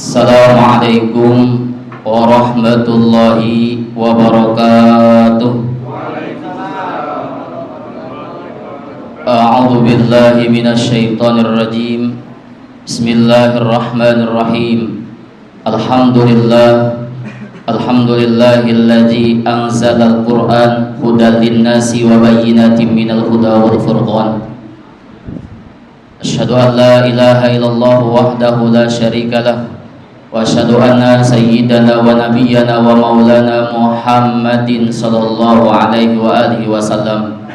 Assalamualaikum warahmatullahi wabarakatuh. A'udzu billahi minasyaitonir rajim. Bismillahirrahmanirrahim. Alhamdulillahilladzi anzalal Qur'an hudan linnasi wa bayyinatin minal huda wal furqan. Asyhadu an la ilaha illallah wahdahu la syarikalah wa asyhadu anna sayyidana wa nabiyyana wa maulana Muhammadin sallallahu alaihi wa alihi wasallam.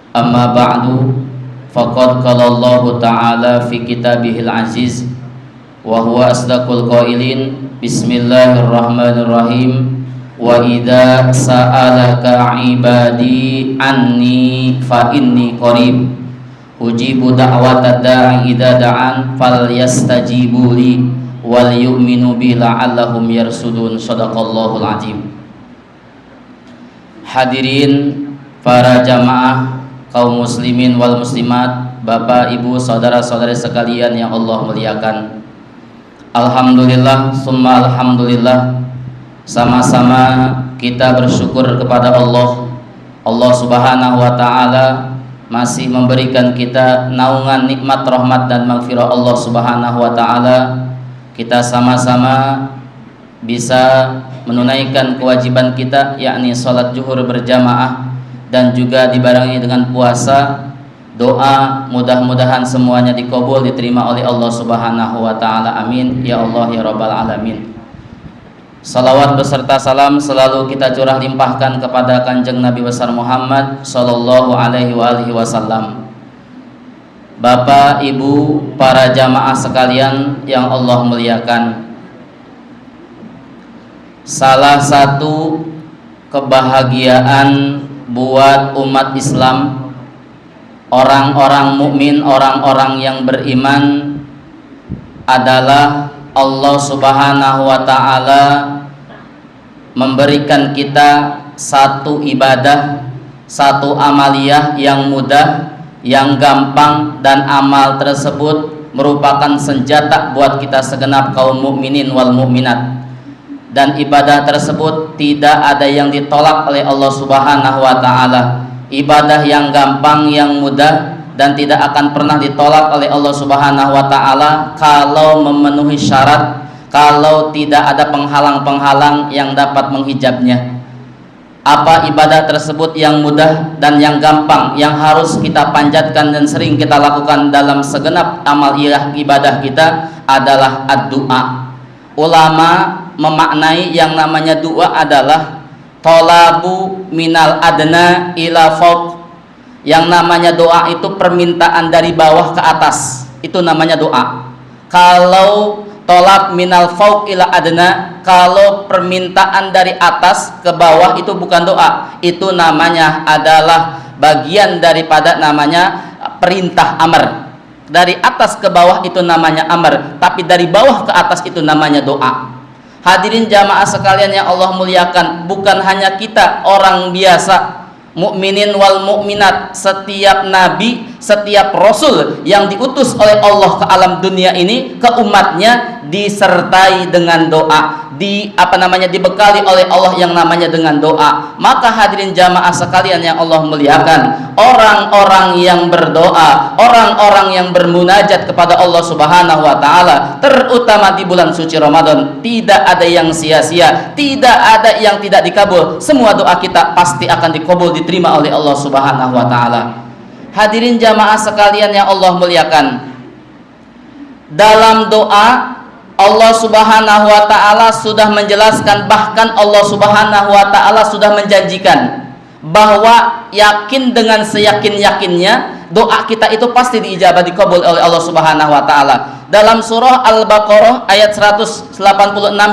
Amma ba'du, faqad qala Allah ta'ala fi kitabihil aziz wa huwa asdaqul qailin. Bismillahirrahmanirrahim. Wa idza sa'alaka ibadi anni fa inni qarib ujibu da'watad da'i idza da'an falyastajibu li wal yu'minu bi la'allahum yarsudun. Shadaqallahul azim. Hadirin para jamaah kaum muslimin wal muslimat, Bapak Ibu saudara-saudari sekalian yang Allah muliakan, alhamdulillah summa alhamdulillah, sama-sama kita bersyukur kepada Allah Subhanahu wa ta'ala masih memberikan kita naungan nikmat rahmat dan maghfirah Allah Subhanahu wa ta'ala. Kita sama-sama bisa menunaikan kewajiban kita, yakni sholat zuhur berjamaah, dan juga dibarengi dengan puasa. Doa mudah-mudahan semuanya dikabul, diterima oleh Allah Subhanahu wa ta'ala. Amin ya Allah ya Rabbal alamin. Salawat beserta salam selalu kita curah limpahkan kepada Kanjeng Nabi besar Muhammad sallallahu alaihi wasallam. Bapak, Ibu, para jamaah sekalian yang Allah muliakan, salah satu kebahagiaan buat umat Islam, orang-orang mukmin, orang-orang yang beriman, adalah Allah Subhanahu wa ta'ala memberikan kita satu ibadah, satu amaliyah yang mudah, yang gampang, dan amal tersebut merupakan senjata buat kita segenap kaum mukminin wal mukminat. Dan ibadah tersebut tidak ada yang ditolak oleh Allah Subhanahu wa ta'ala. Ibadah yang gampang, yang mudah, dan tidak akan pernah ditolak oleh Allah Subhanahu wa ta'ala kalau memenuhi syarat, kalau tidak ada penghalang-penghalang yang dapat menghijabnya. Apa ibadah tersebut yang mudah dan yang gampang, yang harus kita panjatkan dan sering kita lakukan dalam segenap amal ibadah kita adalah ad-du'a. Ulama memaknai yang namanya doa adalah talabu minal adna ila fauq. Yang namanya doa itu permintaan dari bawah ke atas, itu namanya doa. Kalau tolab minal fauq ila adna, kalau permintaan dari atas ke bawah itu bukan doa, itu namanya adalah bagian daripada namanya perintah amr. Dari atas ke bawah itu namanya amr, tapi dari bawah ke atas itu namanya doa. Hadirin jamaah sekalian yang Allah muliakan, bukan hanya kita orang biasa, mukminin wal mukminat, setiap nabi, setiap rasul yang diutus oleh Allah ke alam dunia ini, ke umatnya, disertai dengan doa, dibekali oleh Allah yang namanya dengan doa. Maka hadirin jamaah sekalian yang Allah muliakan, orang-orang yang berdoa, orang-orang yang bermunajat kepada Allah Subhanahu wa ta'ala, terutama di bulan suci Ramadan, tidak ada yang sia-sia, tidak ada yang tidak dikabul. Semua doa kita pasti akan dikabul, diterima oleh Allah Subhanahu wa ta'ala. Hadirin jamaah sekalian yang Allah muliakan, dalam doa Allah Subhanahu wa ta'ala sudah menjelaskan, bahkan Allah Subhanahu wa ta'ala sudah menjanjikan bahwa yakin dengan seyakin-yakinnya doa kita itu pasti diijabah, dikabul oleh Allah Subhanahu wa ta'ala. Dalam surah Al-Baqarah ayat 186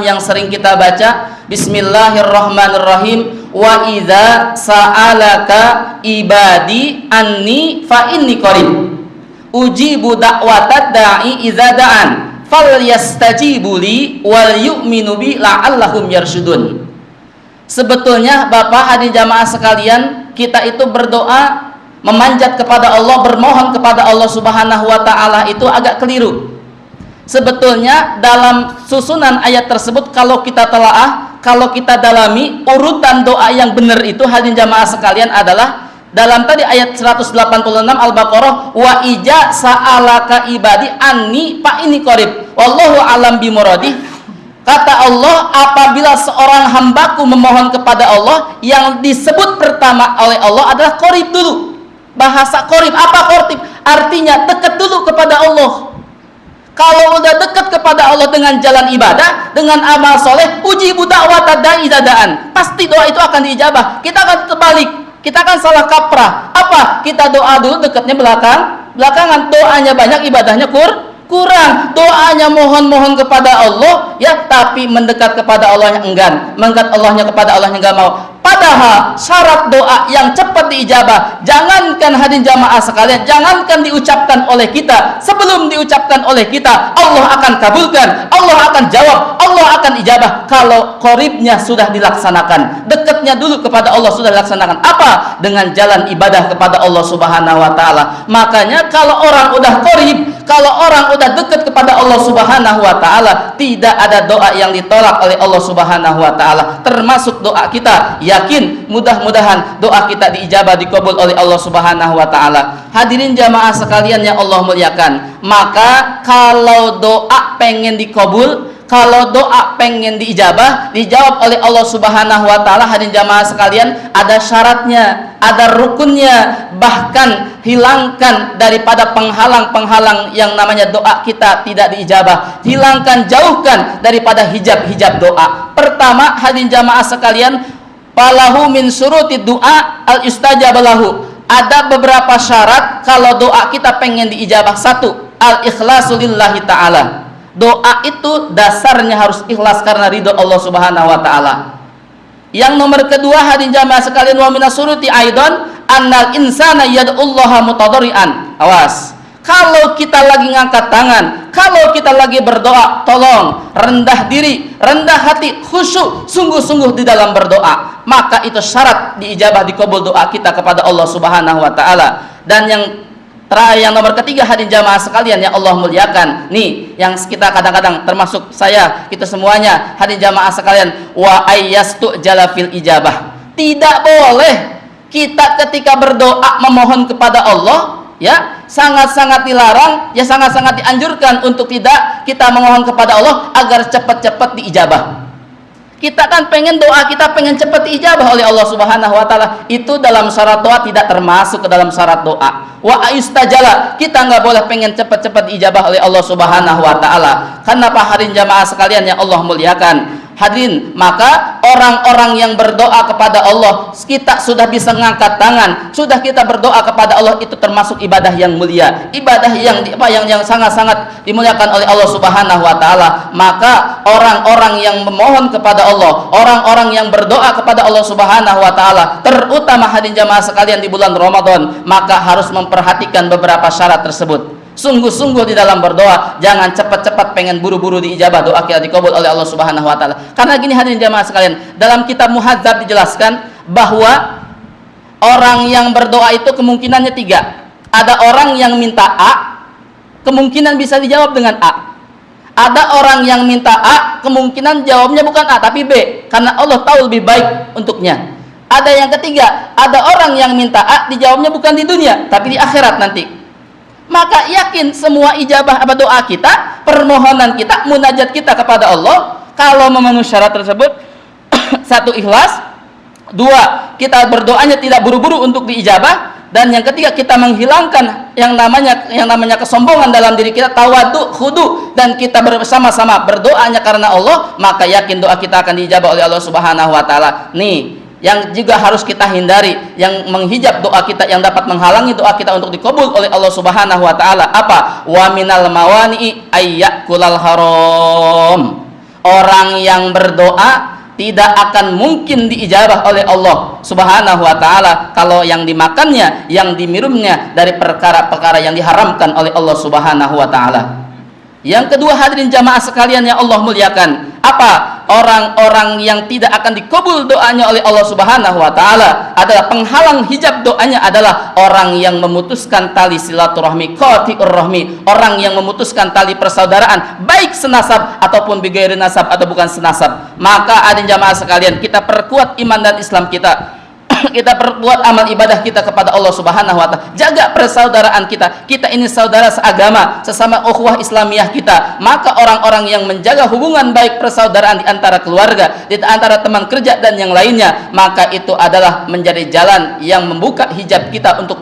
yang sering kita baca, Bismillahirrahmanirrahim, wa idza sa'alaka ibadi anni fa inni qarib ujibu da'watad da'i idza da'an falyastajibu li wal yu'minu bi la'allahum yarshudun. Sebetulnya Bapak hadirin jamaah sekalian, kita itu berdoa, memanjat kepada Allah, bermohon kepada Allah Subhanahu wa ta'ala itu agak keliru. Sebetulnya dalam susunan ayat tersebut kalau kita telaah, kalau kita dalami urutan doa yang benar itu hadirin jamaah sekalian adalah dalam tadi ayat 186 Al-Baqarah, wa ija sa'alaka ibadi anni fa inni qarib wallahu alam bimuradi. Kata Allah, apabila seorang hambaku memohon kepada Allah, yang disebut pertama oleh Allah adalah qarib dulu. Bahasa qarib, apa qarib? Artinya dekat dulu kepada Allah. Kalau udah dekat kepada Allah dengan jalan ibadah, dengan amal soleh, ujibu da'wata da'i dadaan, pasti doa itu akan diijabah. Kita akan terbalik, kita akan salah kaprah. Apa? Kita doa dulu, dekatnya belakangan. Doanya banyak, ibadahnya kurang. Doanya mohon kepada Allah, ya, tapi mendekat kepada Allah yang enggan, mendekat Allahnya kepada Allah yang enggak mau. Padahal syarat doa yang cepat diijabah, jangankan hadirin jamaah sekalian, jangankan diucapkan oleh kita, sebelum diucapkan oleh kita, Allah akan kabulkan, Allah akan jawab, Allah akan ijabah kalau qoribnya sudah dilaksanakan, dekatnya dulu kepada Allah sudah dilaksanakan. Apa? Dengan jalan ibadah kepada Allah Subhanahu wa taala. Makanya kalau orang udah qorib, kalau orang udah dekat kepada Allah Subhanahu wa taala, tidak ada doa yang ditolak oleh Allah Subhanahu wa taala, termasuk doa kita. Yakin mudah-mudahan doa kita diijabah, dikabul oleh Allah Subhanahu wa taala. Hadirin jamaah sekalian yang Allah muliakan, maka kalau doa pengen dikabul, kalau doa pengen diijabah, dijawab oleh Allah Subhanahu wa taala, hadirin jamaah sekalian, ada syaratnya, ada rukunnya. Bahkan hilangkan daripada penghalang-penghalang yang namanya doa kita tidak diijabah. Hilangkan, jauhkan daripada hijab-hijab doa. Pertama, hadirin jamaah sekalian, falahu min syuruti doa al-istajab lahu. Ada beberapa syarat kalau doa kita pengen diijabah. Satu, al-ikhlasu lillahi ta'ala. Doa itu dasarnya harus ikhlas karena ridho Allah Subhanahu wa taala. Yang nomor kedua, hadirin jamaah sekalian, wa minas syuruti aidan annal insana yad'ullaha mutadharrian. Awas. Kalau kita lagi ngangkat tangan, kalau kita lagi berdoa, tolong rendah diri, rendah hati, khusyuk, sungguh-sungguh di dalam berdoa. Maka itu syarat diijabah, dikabul doa kita kepada Allah Subhanahu wa taala. Dan yang terakhir, yang nomor ketiga, hadirin jamaah sekalian yang Allah muliakan, nih yang kita kadang-kadang, termasuk saya, kita semuanya, hadirin jamaah sekalian, wa ayyastu jalafil ijabah. Tidak boleh kita ketika berdoa memohon kepada Allah, ya, sangat-sangat dilarang, ya, sangat-sangat dianjurkan untuk tidak kita memohon kepada Allah agar cepat-cepat diijabah. Kita kan pengen doa kita pengen cepat diijabah oleh Allah Subhanahu wa taala. Itu dalam syarat doa tidak termasuk ke dalam syarat doa. Wa aistajala, kita nggak boleh pengen cepat-cepat diijabah oleh Allah Subhanahu wa taala. Kenapa hadirin jamaah sekalian yang Allah muliakan? Hadirin, maka orang-orang yang berdoa kepada Allah, kita sudah bisa mengangkat tangan, sudah kita berdoa kepada Allah, itu termasuk ibadah yang mulia, ibadah yang sangat-sangat dimuliakan oleh Allah Subhanahu wa taala. Maka orang-orang yang memohon kepada Allah, orang-orang yang berdoa kepada Allah Subhanahu wa taala, terutama hadirin jamaah sekalian di bulan Ramadan, maka harus memperhatikan beberapa syarat tersebut. Sungguh-sungguh di dalam berdoa, jangan cepat-cepat pengen buru-buru diijabah doa kita dikabul oleh Allah Subhanahu wa taala. Karena gini hadirin jamaah sekalian, dalam kitab Muhadzab dijelaskan bahwa orang yang berdoa itu kemungkinannya tiga. Ada orang yang minta A, kemungkinan bisa dijawab dengan A. Ada orang yang minta A, kemungkinan jawabnya bukan A tapi B, karena Allah tahu lebih baik untuknya. Ada yang ketiga, ada orang yang minta A, dijawabnya bukan di dunia tapi di akhirat nanti. Maka yakin semua ijabah doa kita, permohonan kita, munajat kita kepada Allah, kalau memenuhi syarat tersebut, satu, ikhlas, dua, kita berdoanya tidak buru-buru untuk diijabah, dan yang ketiga, kita menghilangkan yang namanya kesombongan dalam diri kita, tawadu, khudu, dan kita bersama-sama berdoanya karena Allah, maka yakin doa kita akan diijabah oleh Allah Subhanahu wa taala. Nih yang juga harus kita hindari, yang menghijab doa kita, yang dapat menghalangi doa kita untuk dikabul oleh Allah Subhanahu wa taala. Apa? Wa minal mawani'i ayyakulal haram. Orang yang berdoa tidak akan mungkin diijabah oleh Allah Subhanahu wa taala kalau yang dimakannya, yang diminumnya dari perkara-perkara yang diharamkan oleh Allah Subhanahu wa taala. Yang kedua hadirin jamaah sekalian yang Allah muliakan, apa? orang-orang yang tidak akan dikabul doanya oleh Allah Subhanahu wa taala adalah penghalang hijab doanya adalah orang yang memutuskan tali silaturahmi, qati'ur rahmi, orang yang memutuskan tali persaudaraan baik senasab ataupun bighairi nasab atau bukan senasab. Maka hadirin jamaah sekalian, kita perkuat iman dan Islam kita. Kita perbuat amal ibadah kita kepada Allah Subhanahu wa taala. Jaga persaudaraan kita. Kita ini saudara seagama, sesama ukhuwah Islamiyah kita. Maka orang-orang yang menjaga hubungan baik persaudaraan di antara keluarga, di antara teman kerja dan yang lainnya, maka itu adalah menjadi jalan yang membuka hijab kita untuk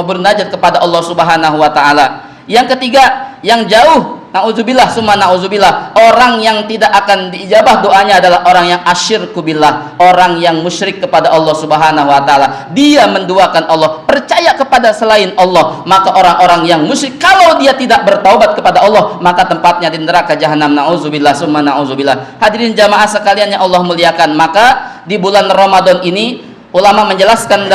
bernajat kepada Allah Subhanahu wa taala. Yang ketiga, yang jauh, na'udzubillah summa na'udzubillah, orang yang tidak akan diijabah doanya adalah orang yang asyirku billah, orang yang musyrik kepada Allah Subhanahu wa taala. Dia menduakan Allah, percaya kepada selain Allah. Maka orang-orang yang musyrik, kalau dia tidak bertaubat kepada Allah, maka tempatnya di neraka jahanam. Na'udzubillah summa na'udzubillah. Hadirin jamaah sekalian yang Allah muliakan, maka di bulan Ramadan ini ulama menjelaskan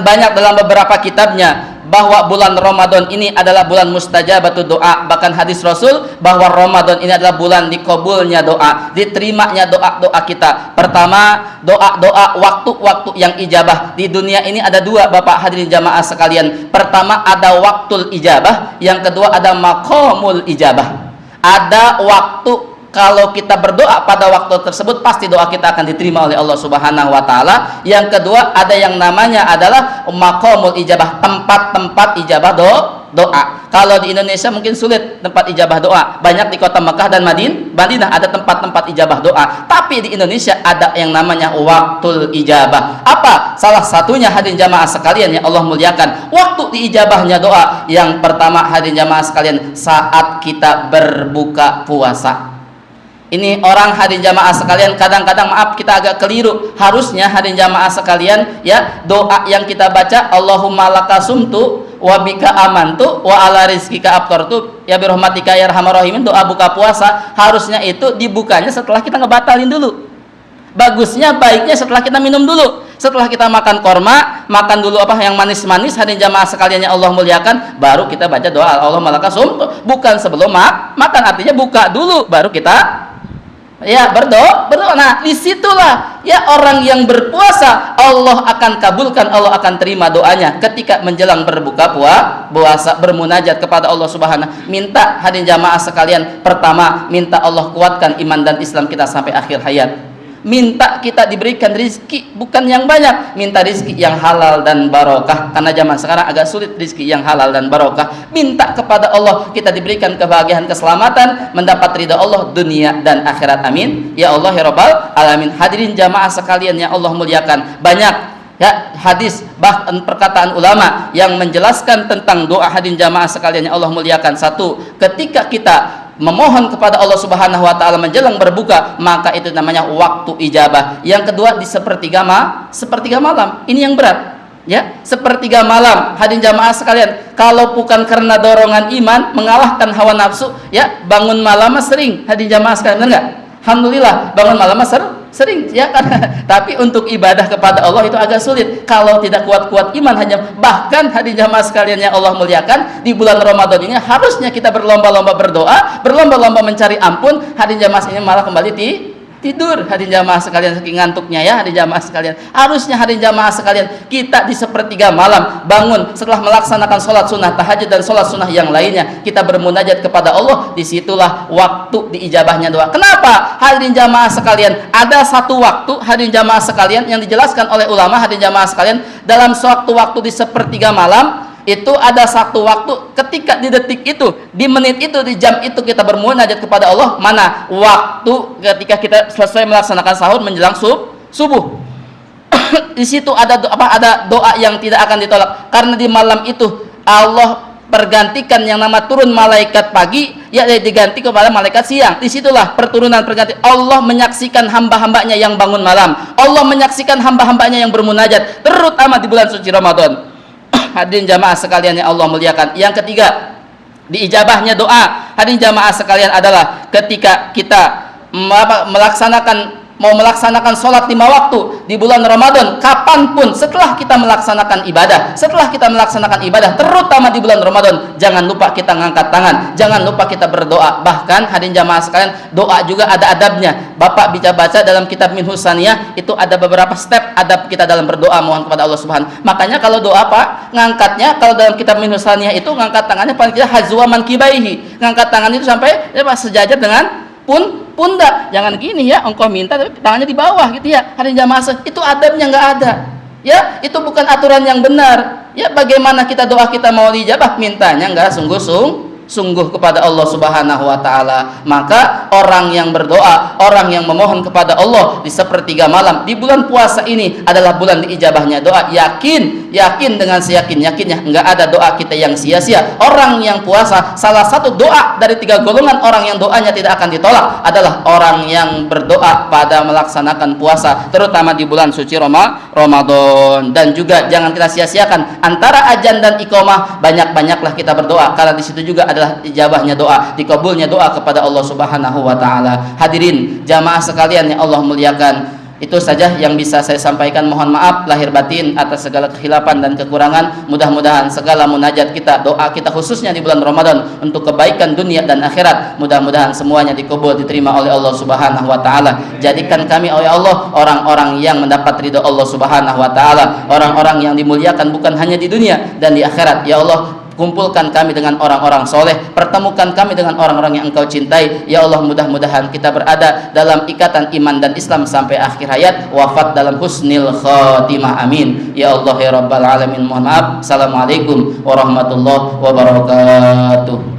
banyak dalam beberapa kitabnya bahwa bulan Ramadan ini adalah bulan mustajabatu doa. Bahkan hadis Rasul bahwa Ramadan ini adalah bulan dikabulnya doa, diterimanya doa-doa kita. Pertama, doa-doa waktu-waktu yang ijabah. Di dunia ini ada dua, Bapak hadirin jamaah sekalian. Pertama ada waktul ijabah, yang kedua ada maqamul ijabah. Ada waktu, kalau kita berdoa pada waktu tersebut pasti doa kita akan diterima oleh Allah Subhanahu wa taala. Yang kedua ada yang namanya adalah maqamul ijabah, tempat-tempat ijabah doa. Kalau di Indonesia mungkin sulit tempat ijabah doa. Banyak di kota Mekah dan Madinah ada tempat-tempat ijabah doa. Tapi di Indonesia ada yang namanya waktul ijabah. Apa? Salah satunya hadirin jamaah sekalian yang Allah muliakan, waktu diijabahnya doa. Yang pertama hadirin jamaah sekalian, saat kita berbuka puasa. Ini orang hadirin jamaah sekalian, kadang-kadang maaf kita agak keliru. Harusnya hadirin jamaah sekalian ya, doa yang kita baca Allahumma lakasumtu wa bika amantu wa ala rizkika aftartu ya birahmatika ya arhamar rahimin, doa buka puasa, harusnya itu dibukanya setelah kita ngebatalin dulu. Bagusnya, baiknya setelah kita minum dulu. Setelah kita makan korma, makan dulu apa yang manis-manis, hadirin jamaah sekalian yang Allah muliakan, baru kita baca doa Allahumma lakasumtu. Bukan sebelum makan, artinya buka dulu baru kita ya berdoa. Nah disitulah ya orang yang berpuasa Allah akan kabulkan, Allah akan terima doanya ketika menjelang berbuka puasa, bermunajat kepada Allah Subhanahu. Minta hadirin jamaah sekalian, pertama minta Allah kuatkan iman dan Islam kita sampai akhir hayat. Minta kita diberikan rizki bukan yang banyak, minta rizki yang halal dan barokah, karena zaman sekarang agak sulit rizki yang halal dan barokah. Minta kepada Allah kita diberikan kebahagiaan, keselamatan, mendapat ridha Allah dunia dan akhirat, amin ya Allah ya rabbal alamin. Hadirin jamaah sekalian yang Allah muliakan, banyak ya hadis bahkan perkataan ulama yang menjelaskan tentang doa hadirin jamaah sekalian yang Allah muliakan. Satu, ketika kita memohon kepada Allah Subhanahu wa taala menjelang berbuka, maka itu namanya waktu ijabah. Yang kedua di sepertiga malam. Ini yang berat. Ya, sepertiga malam hadirin jamaah sekalian, kalau bukan karena dorongan iman mengalahkan hawa nafsu, ya bangun malam sering hadirin jamaah sekalian, benar enggak? Alhamdulillah bangun malam sering ya kan. Tapi untuk ibadah kepada Allah itu agak sulit kalau tidak kuat-kuat iman. Hanya bahkan hadirin jamaah sekalian yang Allah muliakan, di bulan Ramadan ini harusnya kita berlomba-lomba berdoa, berlomba-lomba mencari ampun. Hadirin jamaah ini malah kembali tidur hadirin jamaah sekalian, saking ngantuknya ya hadirin jamaah sekalian. Harusnya hadirin jamaah sekalian kita di sepertiga malam bangun setelah melaksanakan sholat sunnah tahajud dan sholat sunnah yang lainnya, kita bermunajat kepada Allah. Disitulah waktu diijabahnya doa. Kenapa hadirin jamaah sekalian? Ada satu waktu hadirin jamaah sekalian yang dijelaskan oleh ulama hadirin jamaah sekalian, dalam suatu waktu di sepertiga malam itu ada satu waktu, ketika di detik itu, di menit itu, di jam itu kita bermunajat kepada Allah. Mana? Waktu ketika kita selesai melaksanakan sahur menjelang subuh. Di situ ada doa yang tidak akan ditolak, karena di malam itu Allah pergantikan yang nama turun malaikat pagi, ya diganti kepada malaikat siang. Disitulah perturunan perganti. Allah menyaksikan hamba-hambanya yang bangun malam, Allah menyaksikan hamba-hambanya yang bermunajat, terutama di bulan suci Ramadan. Hadirin jamaah sekalian yang Allah muliakan. Yang ketiga, diijabahnya doa hadirin jamaah sekalian adalah ketika kita melaksanakan mau melaksanakan sholat 5 waktu di bulan Ramadan, kapanpun setelah kita melaksanakan ibadah, terutama di bulan Ramadan, jangan lupa kita ngangkat tangan, jangan lupa kita berdoa. Bahkan hadirin jamaah sekalian, doa juga ada adabnya. Bapak baca dalam kitab Minhus Saniyah, itu ada beberapa step adab kita dalam berdoa mohon kepada Allah Subhanahu. Makanya kalau doa Pak, ngangkatnya kalau dalam kitab Minhus Saniyah itu ngangkat tangannya paling tidak hazwa mankibaihi. Ngangkat tangan itu sampai sejajar dengan pundak. Jangan gini ya, engkau minta tapi tangannya di bawah gitu ya. Hadirin jamaah, itu adabnya nggak ada. Ya, itu bukan aturan yang benar. Ya, bagaimana kita doa kita mau dijabah, mintanya nggak sungguh kepada Allah Subhanahu wa taala. Maka orang yang berdoa, orang yang memohon kepada Allah di sepertiga malam di bulan puasa ini adalah bulan diijabahnya doa. Yakin dengan seyakin-yakinnya enggak ada doa kita yang sia-sia. Orang yang puasa, salah satu doa dari 3 golongan orang yang doanya tidak akan ditolak adalah orang yang berdoa pada melaksanakan puasa, terutama di bulan suci Ramadan. Dan juga jangan kita sia-siakan antara azan dan iqamah, banyak-banyaklah kita berdoa karena di situ juga adalah ijabahnya doa, dikabulnya doa kepada Allah Subhanahu wa taala. Hadirin jamaah sekalian yang Allah muliakan, itu saja yang bisa saya sampaikan. Mohon maaf lahir batin atas segala kekhilafan dan kekurangan. Mudah-mudahan segala munajat kita, doa kita khususnya di bulan Ramadan untuk kebaikan dunia dan akhirat, mudah-mudahan semuanya dikabul, diterima oleh Allah Subhanahu wa taala. Jadikan kami oleh Allah orang-orang yang mendapat ridha Allah Subhanahu wa taala, orang-orang yang dimuliakan bukan hanya di dunia dan di akhirat. Ya Allah, kumpulkan kami dengan orang-orang soleh, pertemukan kami dengan orang-orang yang Engkau cintai. Ya Allah, mudah-mudahan kita berada dalam ikatan iman dan Islam sampai akhir hayat, wafat dalam husnil khatimah, amin ya Allah ya Rabbal alamin. Mohon maaf. Assalamualaikum warahmatullahi wabarakatuh.